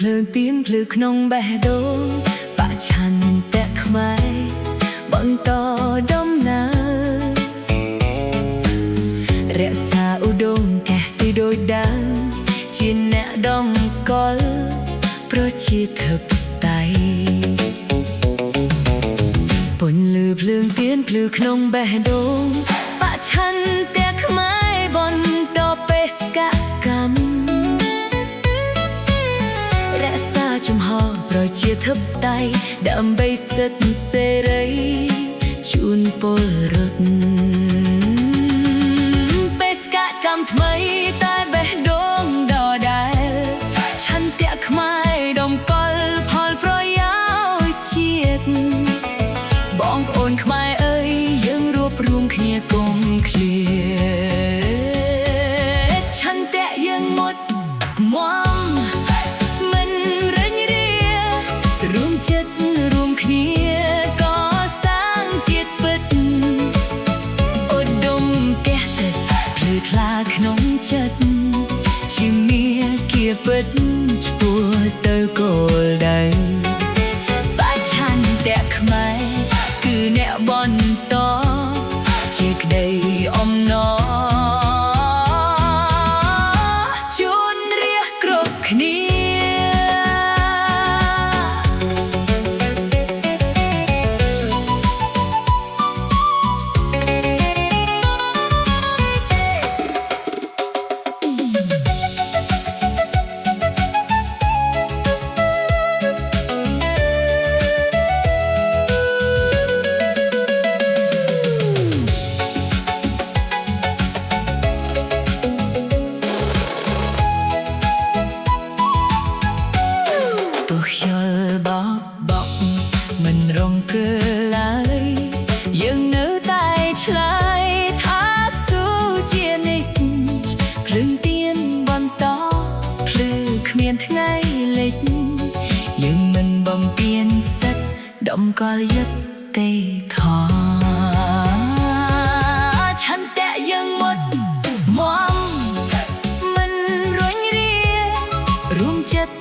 ភ្លើងទៀនភ្លឺក្នុងបេះដូងបច្ឆន្ទៈខ្មែរបន្តដំណើររក្សាឧដុង្គកេះទីដូចដើមជាអ្នកដងកលប្រជាធិបតេយ្យពន្លឺភ្លើងទៀនភ្លឺក្នុងបេះដូងបច្ឆន្ទៈខ្មែរបន្តបេសកកម្មរក្សាជំហរប្រជាធិបតេយ្យដើម្បីសិទ្ធិសេរីជូនពលរដ្ឋបេសកកម្មថ្មីតែបេះដូងដដែលឆន្ទៈខ្មែរដំកល់ផលប្រយោជន៍ជាតិបងប្អូនខ្មែរអើយយើងរួបរួមគ្នាកុំឃ្លាតឆន្ទៈយើងមុតមាំមិនរិញរារួមចិត្តរួមគ្នាកសាងជាតិពិតឧត្តមកេះទឹកភ្លឺថ្លាក្នុងចិត្តជាមាគាពិតឆ្ពោះទៅគោលដៅបច្ឆន្ទៈខ្មែរគឺអ្នកបន្តជាក្តីអំណរជូនរាជគ្រប់គ្នាទោះខ្យល់បក់មិនរង្គើឡើយយើងនៅតែឆ្លើយថាស៊ូជានិច្ចភ្លើងទៀនបន្តភ្លឺគ្មានថ្ងៃលិចយើងមិនបំពេញសិទ្ធិដំកល់យុត្តិធម៌ឆន្ទៈយើងមុតមាំមិនរុញរារួមចិត្ត